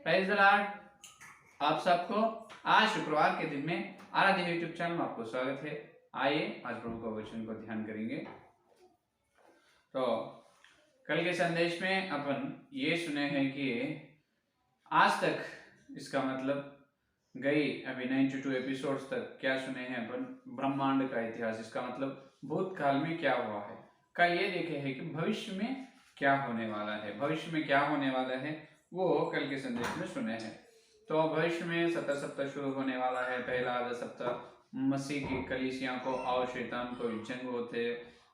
Praise the Lord. आप सबको आज शुक्रवार के दिन में आराध्य यूट्यूब चैनल में आपको स्वागत है। आइए आज प्रभु का वचन को ध्यान करेंगे। तो कल के संदेश में अपन ये सुने हैं कि आज तक, इसका मतलब गई अभी 92 एपिसोड्स तक क्या सुने हैं अपन, ब्रह्मांड का इतिहास, इसका मतलब भूतकाल में क्या हुआ है का ये देखे हैं कि भविष्य में क्या होने वाला है। भविष्य में क्या होने वाला है वो कल के संदेश में सुने हैं। तो भविष्य में 70 सप्ताह शुरू होने वाला है। पहला आधा सप्ताह मसीह की कलीसिया को और शैतान को जंग होते,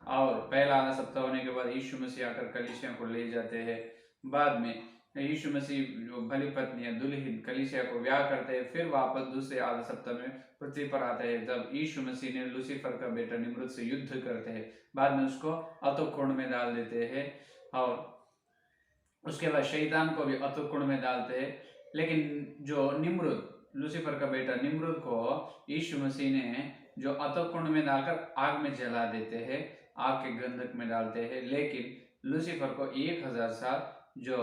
और पहला आधा सप्ताह होने के बाद यीशु मसीह आकर कलीसिया को ले जाते हैं। बाद में यीशु मसीह जो भली पत्नी है दुल्हन कलीसिया को ब्याह करते हैं। फिर वापस दूसरे आधा सप्ताह में पृथ्वी पर आते हैं, जब यीशु मसीह ने लूसीफर का बेटा निम्रुद से युद्ध करते हैं। बाद में उसको अधोकुंड में डाल देते हैं और उसके बाद शैतान को भी अधोकुंड में डालते हैं। लेकिन जो निम्रुद, लूसीफर का बेटा निम्रुद को यीशु मसीह ने जो अधोकुंड में डालकर आग में जला देते हैं, आग के गंधक में डालते हैं। लेकिन लूसीफर को 1000 साल जो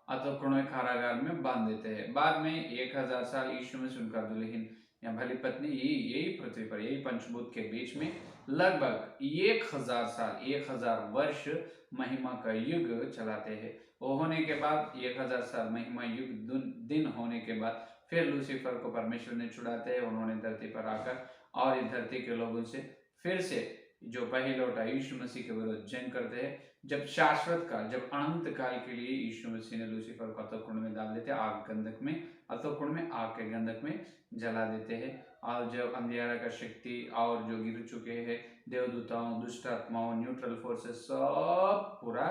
अधोकुंड में कारागार में बांध देते हैं। बाद में 1000 साल यीशु मसीह उनका दुल्हन या भली पत्नी यही पृथ्वी पर, यही पंचभूत के बीच में लगभग 1000 साल, 1000 वर्ष महिमा का युग चलाते हैं। वो होने के बाद 1000 साल महिमा युग दिन होने के बाद फिर लूसीफर को परमेश्वर ने छुड़ाते हैं। उन्होंने धरती पर आकर और इस धरती के लोगों से फिर से जो पहले लौटा यीशु मसीह के विरुद्ध जंग करते हैं। जब शाश्वत काल, जब अनंत काल के लिए यीशु मसीह ने लूसीफर को अधोकुंड में डाल देते, आग गंधक में, अधोकुंड में आग के गंधक में जला देते हैं। और जब अंधियारा का शक्ति और जो गिर चुके हैं देवदूताओं, दुष्ट आत्माओं, न्यूट्रल फोर्सेस सब पूरा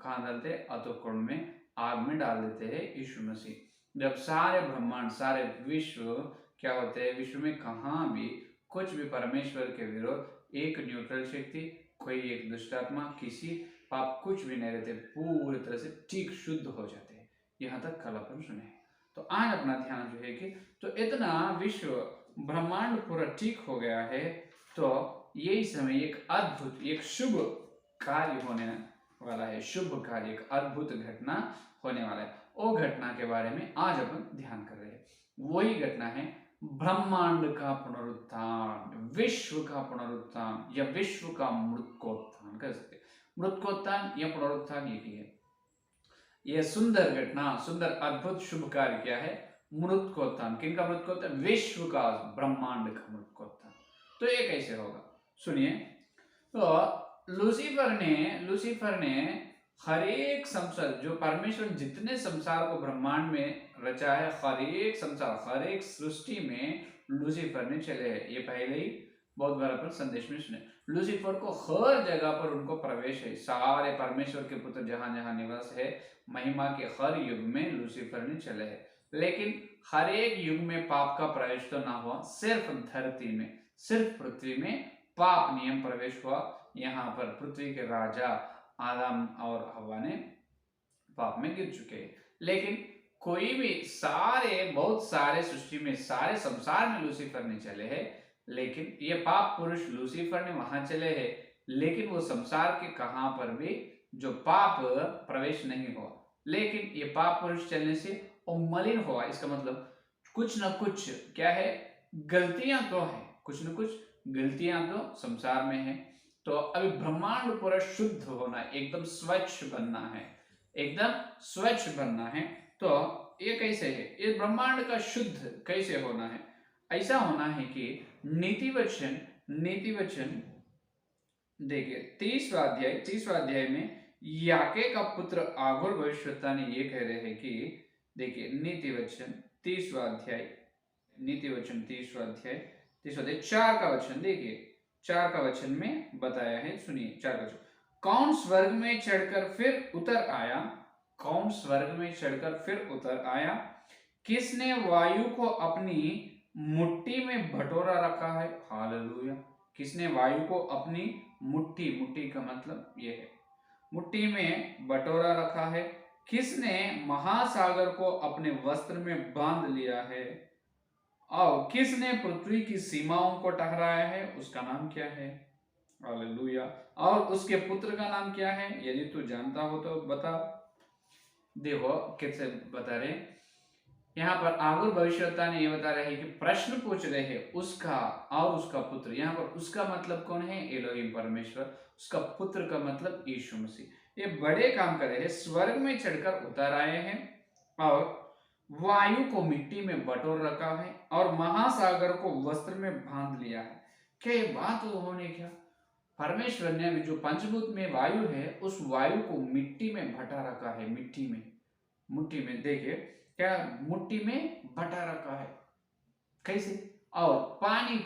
कहाँ डालते, अधोकुंड में आग में डाल देते हैं यीशु मसीह। जब सारे ब्रह्मांड, सारे विश्व क्या होते हैं, विश्व में कहाँ भी कुछ भी परमेश्वर के विरोध एक न्यूट्रल शक्ति, कोई एक दुष्ट आत्मा, किसी पाप कुछ भी नहीं रहते, पूरी तरह से ठीक शुद्ध हो जाते हैं। यहाँ तक कल अपन सुने। तो आज अपना ध्यान जो है कि तो इतना विश्व ब्रह्मांड पूरा ठीक हो गया है, तो यही समय एक अद्भुत, एक शुभ कार्य होने वाला है। शुभ कार्य, एक अद्भुत घटना होने वाला है। वो घटना के बारे में आज अपन ध्यान कर रहे हैं। वही घटना है ब्रह्मांड का पुनरुत्थान, विश्व का पुनरुत्थान या विश्व का मृत्कोत्थान कह सकते। मृत्कोत्थान या पुनरुत्थान एक ही है। यह सुंदर घटना, सुंदर अद्भुत शुभ कार्य क्या है? मृत्कोत्थान। किनका मृत्कोत्थान? विश्व का, ब्रह्मांड का मृत्कोत्थान। तो ये कैसे होगा सुनिए। तो लूसीफर ने हर एक संसार, जो परमेश्वर जितने संसार को ब्रह्मांड में रचा है, हर एक संसार, हर एक सृष्टि में लूसीफर ने चले हैं। ये पहले ही बहुत बार अपन संदेश में सुने। लूसीफर को हर जगह पर उनको प्रवेश है। सारे परमेश्वर के पुत्र जहां जहां निवास है, महिमा के हर युग में लूसीफर ने चले हैं। लेकिन हर एक युग में पाप का प्रवेश तो ना हुआ, सिर्फ धरती में, सिर्फ पृथ्वी में पाप नियम प्रवेश हुआ। यहाँ पर पृथ्वी के राजा आदम और हवा ने पाप में गिर चुके हैं। लेकिन कोई भी, बहुत सारे सृष्टि में, सारे संसार में लूसीफर नहीं चले हैं। लेकिन ये पाप पुरुष लूसीफर ने वहां चले हैं, लेकिन वो संसार के कहां पर भी जो पाप प्रवेश नहीं हुआ। लेकिन ये पाप पुरुष चलने से वो मलिन हुआ। इसका मतलब कुछ न कुछ क्या है, गलतियां तो है, कुछ न कुछ गलतियां तो संसार में है। तो अभी ब्रह्मांड पूरा शुद्ध होना, एकदम स्वच्छ बनना है, एकदम स्वच्छ बनना है। तो ये कैसे है, ये ब्रह्मांड का शुद्ध कैसे होना है? ऐसा होना है कि नीति वचन देखिए 30वां अध्याय में याके का पुत्र आगुर भविष्यवक्ता ने ये कह रहे हैं कि देखिए नीति वचन 30वां अध्याय 4 का वचन देखिए। 4 का वचन में बताया है, सुनिए 4 का वचन। कौन स्वर्ग में चढ़कर फिर उतर आया? कौन स्वर्ग में चढ़कर फिर उतर आया? किसने वायु को अपनी मुट्ठी में बटोरा रखा है? हालेलुया। किसने वायु को अपनी मुट्ठी का मतलब ये है, मुट्ठी में बटोरा रखा है? किसने महासागर को अपने वस्त्र में बांध लिया है? और किसने पृथ्वी की सीमाओं को ठहराया है? उसका नाम क्या है? हालेलुया। और उसके पुत्र का नाम क्या है? यदि तू जानता हो तो बता। देखो कैसे बता रहे, यहाँ पर आगुर भविष्यवक्ता ने ये बता रहे हैं कि प्रश्न पूछ रहे हैं उसका और उसका पुत्र। यहाँ पर उसका मतलब कौन है? एलोहिम परमेश्वर। उसका पुत्र का मतलब यीशु मसीह। ये बड़े काम कर रहे हैं, स्वर्ग में चढ़कर उतर आए हैं और वायु को मिट्टी में बटोर रखा है और महासागर को वस्त्र में बांध लिया है। क्या ये बात उन्होंने क्या? परमेश्वर ने अभी जो पंचभूत में वायु है उस वायु को मिट्टी में भटा रखा है। मिट्टी में देखिए क्या मिट्टी में भटा रखा है। कैसे? और पानी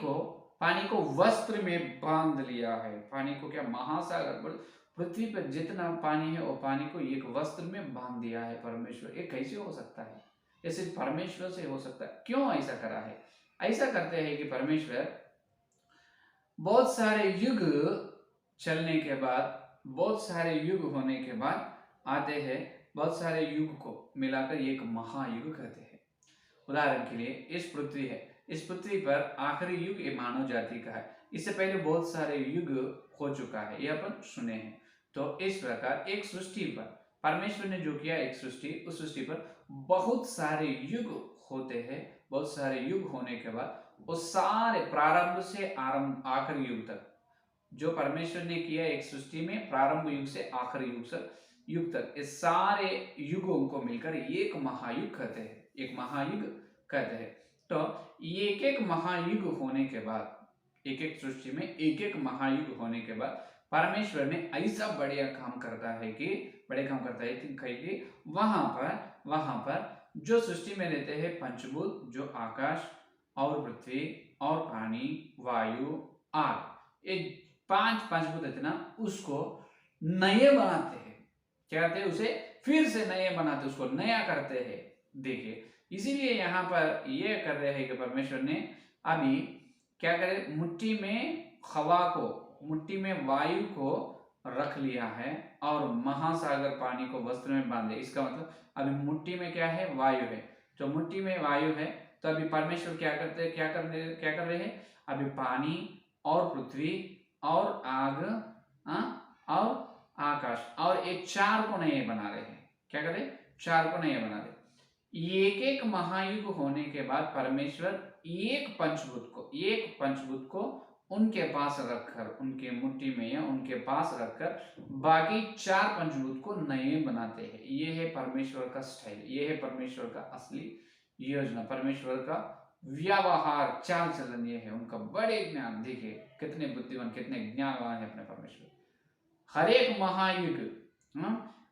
को वस्त्र में बांध लिया है। पानी को क्या? महासागर, पृथ्वी पर जितना पानी है वो पानी को एक वस्त्र में बांध दिया है परमेश्वर। ये कैसे हो सकता है? ये सिर्फ परमेश्वर से हो सकता है। क्यों ऐसा करा है? ऐसा करते हैं कि परमेश्वर बहुत सारे युग चलने के बाद, बहुत सारे युग होने के बाद आते हैं, बहुत सारे युग को मिलाकर एक महायुग कहते हैं। उदाहरण के लिए इस पृथ्वी है, इस पृथ्वी पर आखिरी युग ये मानव जाति का है। इससे पहले बहुत सारे युग हो चुका है, ये अपन सुने हैं। तो इस प्रकार एक सृष्टि पर परमेश्वर ने जो किया, एक सृष्टि, उस सृष्टि पर बहुत सारे युग होते हैं। बहुत सारे युग होने के बाद वो सारे प्रारंभ से आरंभ आखिरी युग तक जो परमेश्वर ने किया एक सृष्टि में, प्रारंभ युग से आखिरी युग तक इस सारे युगों को मिलकर एक महायुग कहते हैं। एक महायुग कहते हैं। तो एक एक महायुग होने के बाद, एक एक सृष्टि में एक एक महायुग होने के बाद परमेश्वर ने ऐसा बढ़िया काम करता है कि वहां पर जो सृष्टि में रहते हैं पंचभूत, जो आकाश और पृथ्वी और पानी, वायु, आग, ये पांच पंचभूत है ना, उसको नए बनाते हैं। क्या कहते हैं? उसे फिर से नए बनाते, उसको नया करते हैं। देखिए, इसीलिए यहाँ पर ये कर रहे हैं कि परमेश्वर ने अभी क्या करे, मिट्टी में हवा को, मिट्टी में वायु को रख लिया है और महासागर पानी को वस्त्र में बांधे। इसका मतलब अभी मिट्टी में क्या है? वायु है। तो मिट्टी में वायु है, तो अभी परमेश्वर क्या कर रहे हैं? अभी पानी और पृथ्वी और आग और आकाश और एक चार को नए बना रहे हैं। क्या कर रहे? चार को नए बना रहे। एक एक महायुग होने के बाद परमेश्वर एक पंचभूत को उनके पास रखकर, उनके मुट्ठी में या उनके पास रखकर बाकी चार पंचभूत को नए बनाते हैं। ये है परमेश्वर का स्टाइल, ये है परमेश्वर का असली योजना, परमेश्वर का व्यवहार, चाल चलन ये है उनका। बड़े ज्ञान, देखिए कितने बुद्धिमान, कितने ज्ञानवान है अपने परमेश्वर। हर एक महायुग,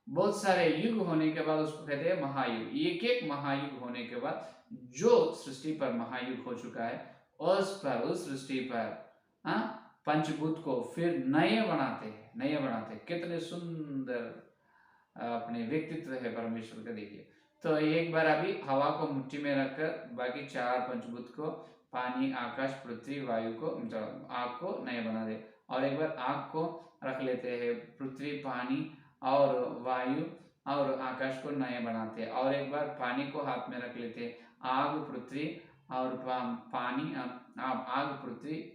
बहुत सारे युग होने के बाद उसको कहते हैं महायुग। एक एक महायुग होने के बाद जो सृष्टि पर महायुग हो चुका है उस सृष्टि पर पंचभूत को फिर नए बनाते। कितने सुंदर अपने व्यक्तित्व है परमेश्वर का। देखिए, तो एक बार अभी हवा को मुट्ठी में रखकर बाकी चार पंचभूत को, पानी, आकाश, पृथ्वी, वायु को, आग को नए बना दे। और एक बार आग को रख लेते हैं, पृथ्वी, पानी और वायु और आकाश को नए बनाते हैं। और एक बार पानी को हाथ में रख लेते हैं, आग, पृथ्वी और पानी, आग, पृथ्वी,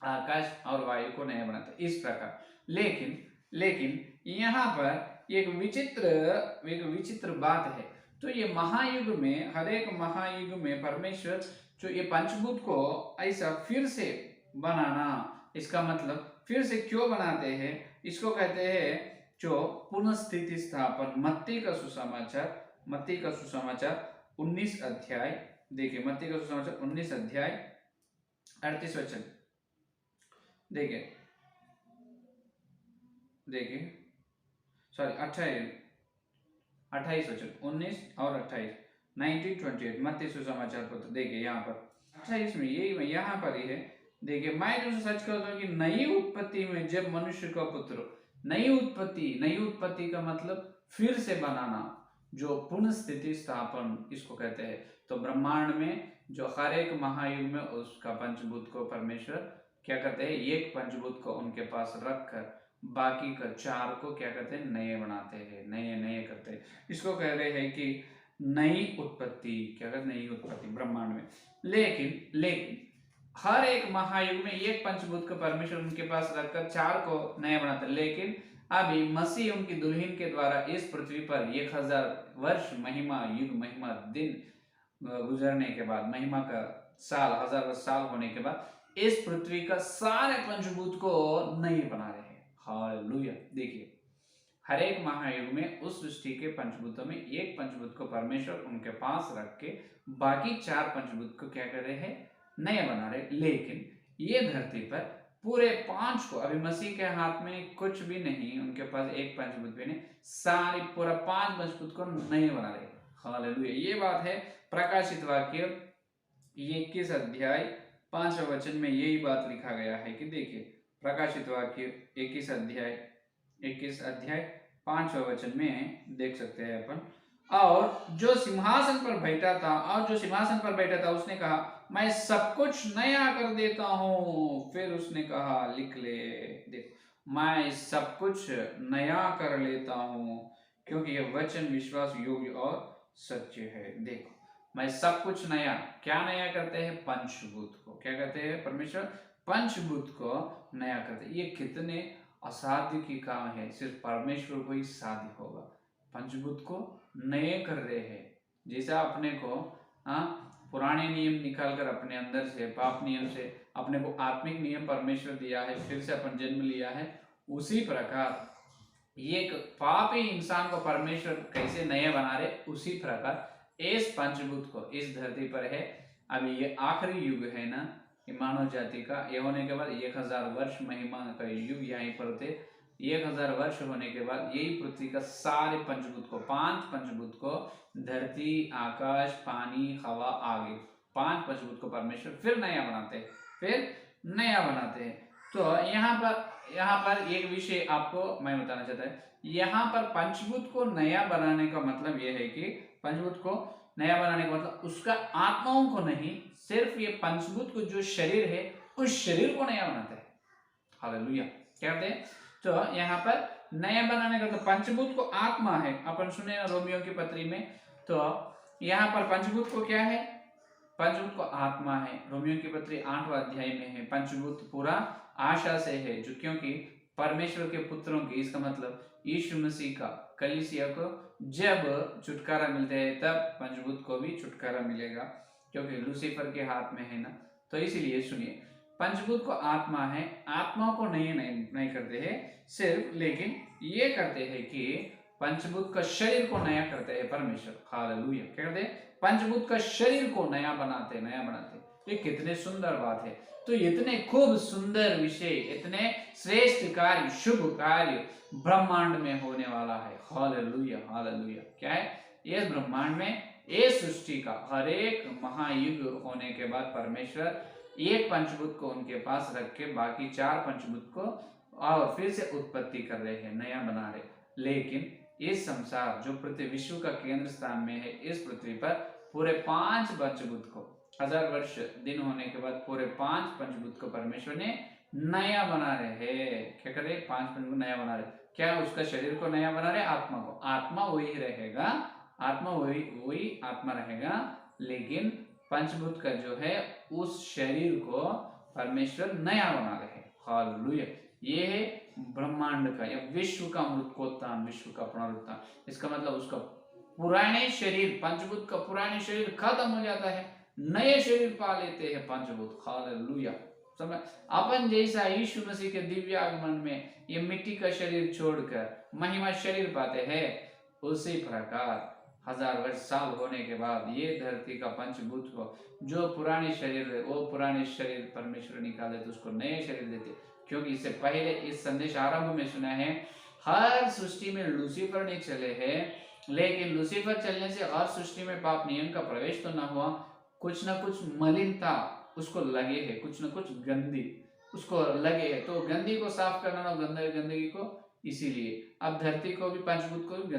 आकाश और वायु को नए बनाते हैं। इस प्रकार लेकिन यहाँ पर एक विचित्र बात है। तो ये महायुग में, हर एक महायुग में परमेश्वर जो ये पंचभूत को ऐसा फिर से बनाना, इसका मतलब फिर से क्यों बनाते हैं? इसको कहते हैं जो पुनःस्थिति स्थापन। मत्ती का सुसमाचार 19 अध्याय, देखिए मत्ती का सुसमाचार 19 अध्याय 38 वचन देखिए सॉरी 28 वचन, 19 और 28, 1928 मत्ती सुसमाचार पत्र। देखिए यहाँ पर 28 में यही यहाँ पर ही है। देखिए, मैं तुमसे सच कहता हूँ कि नई उत्पत्ति में जब मनुष्य का पुत्र, नई उत्पत्ति का मतलब फिर से बनाना, जो पुनः स्थिति स्थापन इसको कहते हैं। तो ब्रह्मांड में जो हर एक महायुग में उसका पंचभूत को परमेश्वर क्या करते हैं? एक पंचभूत को उनके पास रखकर बाकी का चार को क्या करते हैं? नए बनाते हैं, नए करते हैं। इसको कह रहे हैं कि नई उत्पत्ति। क्या कहते? नई उत्पत्ति ब्रह्मांड में। लेकिन हर एक महायुग में एक पंचभूत को परमेश्वर उनके पास रखकर चार को नया बनाते हैं। लेकिन अभी मसीह उनकी दुल्हन के द्वारा इस पृथ्वी पर 1000 वर्ष महिमा, युग, महिमा, दिन गुजरने के बाद, महिमा का साल, 1000 वर्ष साल होने के बाद इस पृथ्वी का सारे पंचभूत को नए बना रहे हैं। हालेलुया। देखिए, हर एक महायुग में उस सृष्टि के पंचभूतों में एक पंचभूत को परमेश्वर उनके पास रख के बाकी 4 पंचभूत को क्या कर रहे हैं, नए बना रहे। लेकिन ये धरती पर पूरे 5 को, अभी मसीह के हाथ में कुछ भी नहीं, उनके पास एक पंचभूत भी नहीं, सारी पूरा 5 पंचभूत को नए बना रहे। हालेलुया। ये बात है प्रकाशित वाक्य 21 अध्याय 5वें वचन में यही बात लिखा गया है कि देखिए, प्रकाशित वाक्य 21 अध्याय 5वें वचन में देख सकते हैं अपन। और जो सिंहासन पर बैठा था उसने कहा, मैं सब कुछ नया कर देता हूं। फिर उसने कहा, लिख ले, देख, मैं सब कुछ नया कर लेता हूं, क्योंकि यह वचन विश्वास योग्य और सच्चे है। देखो, मैं सब कुछ नया, क्या नया करते हैं, पंचभूत को क्या कहते हैं, परमेश्वर पंचभूत को नया करते हैं। ये कितने असाध्य की काम है, सिर्फ परमेश्वर को ही साध्य होगा। पंचभूत को नए कर रहे हैं। जैसा अपने को पुराने नियम निकालकर अपने अंदर से, पाप नियम से अपने को आत्मिक नियम परमेश्वर दिया है, फिर से अपन जन्म लिया है, उसी प्रकार एक पापी इंसान को परमेश्वर कैसे नए बना रहे, उसी प्रकार इस पंचभूत को इस धरती पर है। अभी ये आखिरी युग है ना, मानव जाति का, ये होने के बाद 1000 वर्ष महिमा का युग यहीं पर थे। 1000 वर्ष होने के बाद यही पृथ्वी का सारे पंचभूत को, 5 पंचभूत को, धरती, आकाश, पानी, हवा, आगे, 5 पंचभूत को परमेश्वर फिर नया बनाते हैं। तो यहाँ पर एक विषय आपको मैं बताना चाहता है। यहाँ पर पंचभूत को नया बनाने का मतलब यह है कि पंचभूत को नया बनाने का मतलब उसका आत्माओं को नहीं, सिर्फ ये पंचभूत को जो शरीर है उस शरीर को नया बनाता है। हालेलुया। क्या कहते हैं, तो यहाँ पर नया बनाने का तो पंचभूत को आत्मा है, अपन सुने ना रोमियो की पत्री में, तो यहाँ पर पंचभूत को क्या है, पंचभूत को आत्मा है। रोमियो की पत्री 8वां अध्याय में है, पंचभूत पूरा आशा से है, जो क्योंकि परमेश्वर के पुत्रों की, इसका मतलब यीशु मसीह का कलीसिया को जब छुटकारा मिलते है तब पंचभूत को भी छुटकारा मिलेगा, क्योंकि लूसीफर के हाथ में है ना। तो इसीलिए सुनिए, पंचभूत को आत्मा है, आत्मा को नहीं करते हैं सिर्फ, लेकिन ये करते हैं कि पंचभूत का शरीर को नया करते हैं परमेश्वर। हालेलुया। क्या करते हैं, पंचभूत का शरीर को नया बनाते। ये कितने सुंदर बात है। तो इतने खूब सुंदर विषय, इतने श्रेष्ठ कार्य, शुभ कार्य ब्रह्मांड में होने वाला है। Hallelujah, hallelujah. क्या है, इस ब्रह्मांड में, इस सृष्टि का हर एक महायुग होने के बाद परमेश्वर एक पंचभूत को उनके पास रख के बाकी 4 पंचभूत को और फिर से उत्पत्ति कर रहे हैं, नया बना रहे। लेकिन इस संसार जो पृथ्वी विश्व का केंद्र स्थान में है, इस पृथ्वी पर पूरे 5 पंचभूत को 1000 वर्ष दिन होने के बाद पूरे 5 पंचभूत को परमेश्वर ने नया बना रहे हैं। क्या कर रहे, 5 पंचभूत नया बना रहे। क्या उसका शरीर को नया बना रहे, आत्मा को, आत्मा वही रहेगा, आत्मा वही आत्मा रहेगा, लेकिन पंचभूत का जो है उस शरीर को परमेश्वर नया बना रहे। हालेलुया। ये है ब्रह्मांड का या विश्व का मृतकोत्थान, विश्व का पुनरुत्थान। इसका मतलब उसका पुराने शरीर, पंचभूत का पुराने शरीर खत्म हो जाता है, नए शरीर पा लेते हैं पंचभूत। हालेलुया। समझ, अपन जैसा यीशु मसीह के दिव्य आगमन में ये मिट्टी का शरीर छोड़कर महिमा शरीर पाते हैं, उसी प्रकार 1000 वर्ष साल होने के बाद ये धरती का पंचभूत को, जो पुराने शरीर है वो पुराने शरीर परमेश्वर निकाले तो उसको नए शरीर देते। क्योंकि इससे पहले इस संदेश आरंभ में सुना है, हर सृष्टि में लूसीफर नहीं चले हैं, लेकिन लूसीफर चलने से हर सृष्टि में पाप नियम का प्रवेश तो न हुआ, कुछ न कुछ मलिनता उसको लगे है, कुछ न कुछ गंदी उसको लगे है, तो गंदी को साफ करना ना, गंदगी को, इसीलिए अब धरती को भी, पंचभूत को भी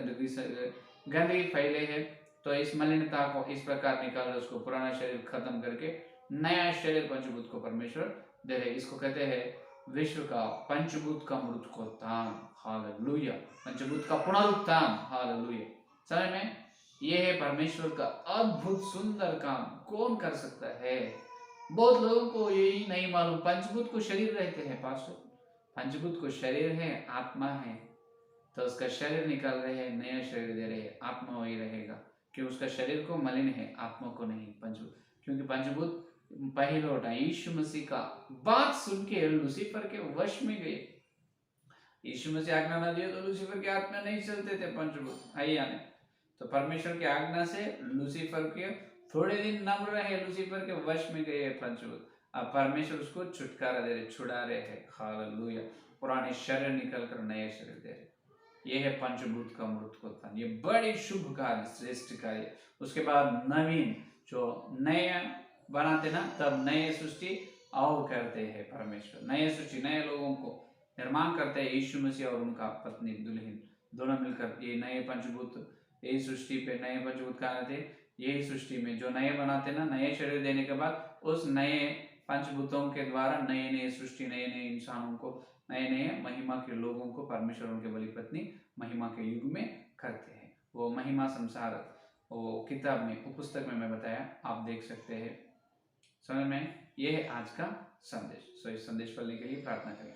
गंदगी फैले है। तो इस मलिनता को इस प्रकार निकाल, उसको पुराना शरीर खत्म करके नया शरीर पंचभूत को परमेश्वर दे रहे। इसको कहते हैं विश्व का पंचभूत का मृतकोत्थान। हालेलुया। पंचभूत का पुनरुत्थान। हालेलुया। समझ में, यह है परमेश्वर का अद्भुत सुंदर काम। कौन कर सकता है, बहुत लोगों को यही नहीं मालूम। पंचभूत को शरीर रहते हैं पास्टर, पंचभूत को शरीर है, आत्मा है, तो उसका शरीर निकाल रहे हैं, नया शरीर दे रहे हैं, आत्मा वही रहेगा। कि उसका शरीर को मलिन है, आत्मा को नहीं। पंचभूत, क्योंकि पंचभूत पहले लौटा यीशु मसीह का बात सुन के लूसीफर के वश में गए। यीशु मसीह आज्ञा न दिए तो लूसीफर की आत्मा नहीं चलते थे पंचभूत, है या नहीं? तो परमेश्वर की आज्ञा से लूसीफर के थोड़े दिन नम्र रहे, लूसीफर के वश में गए पंचभूत। अब परमेश्वर उसको छुटकारा दे रहे, छुड़ा रहे हैं। हालेलुया। पुराने शरीर निकल कर नए शरीर दे रहे। ये है पंचभूत का मृत्युत्थान। ये बड़ी शुभ कार्य, श्रेष्ठ कार्य। उसके बाद नवीन जो नए बनाते ना, तब नए सृष्टि और करते हैं परमेश्वर। नए सृष्टि, नए लोगों को निर्माण करते हैं। यीशु मसीह और उनका पत्नी दुल्हन दोनों मिलकर ये नए पंचभूत, यही सृष्टि पे नए पंचभूत कहा थे। यही सृष्टि में जो नए बनाते ना, नए शरीर देने के बाद उस नए पंचभूतों के द्वारा नए नए सृष्टि, नए नए इंसानों को, नए नए महिमा के लोगों को परमेश्वर उनके बलि पत्नी महिमा के युग में करते हैं। वो महिमा संसार, वो किताब में, वो पुस्तक में मैं बताया, आप देख सकते हैं। समझ में? ये है आज का संदेश। सो इस संदेश पढ़ने के लिए प्रार्थना करें।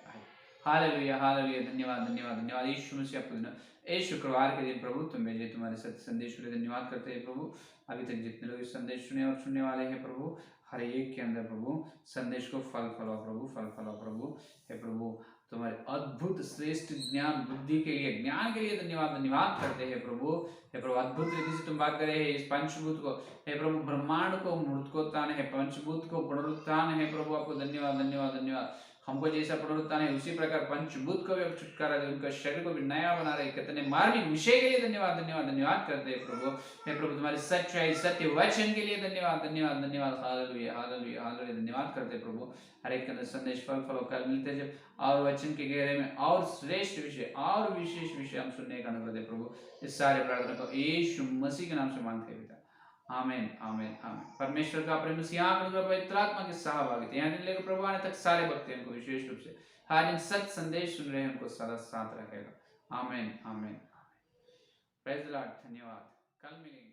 Hallelujah, hallelujah. धन्यवाद, धन्यवाद, धन्यवाद। यीशु मसीह आपको दिन, इस शुक्रवार के दिन प्रभु तुम भेजे तुम्हारे सत्य संदेश के लिए धन्यवाद करते हैं प्रभु। अभी तक जितने लोग इस संदेश सुने और सुनने वाले हैं प्रभु, हर एक के अंदर प्रभु संदेश को फल फलाओ प्रभु, फल फलाओ प्रभु। हे प्रभु, तुम्हारे अद्भुत श्रेष्ठ ज्ञान बुद्धि के लिए, ज्ञान के लिए धन्यवाद, धन्यवाद करते हैं प्रभु। हे प्रभु, अद्भुत रीति से तुम बात करे है इस पंचभूत को। हे प्रभु, ब्रह्मांड को मृत्युत्थान है, पंचभूत को पुनरुत्थान है प्रभु। आपको धन्यवाद, धन्यवाद, धन्यवाद। हमको जैसा पुनरुत्थान है उसी प्रकार पंचभूत को भी अब छुटकारा दे, उनका शरीर को भी नया बना रहे। कितने मार्मिक विषय के लिए धन्यवाद, धन्यवाद, धन्यवाद करते हैं प्रभु। हे प्रभु, तुम्हारी सच्चाई, सत्य वचन के लिए धन्यवाद, धन्यवाद, धन्यवाद। Hallelujah, hallelujah, hallelujah. धन्यवाद करते प्रभु। हर एक के अंदर संदेश फल फलो कल मिलते जब और वचन के गहरे में और श्रेष्ठ विषय और विशेष विषय हम सुनने का अनुग्रह दे प्रभु। इस सारे प्रार्थना को यीशु मसीह के नाम से मांगते हैं पिता। आमेन, आमेन, आमेन। परमेश्वर का प्रेम, पवित्र आत्मा के सहभागिता यहाँ दिन लेकर प्रभु आने तक सारे भक्त उनको विशेष रूप से हर दिन सत्य संदेश सुन रहे हैं उनको सदा साथ रखेगा। Amen, amen, amen. Praise the lord. धन्यवाद। कल मिलेंगे।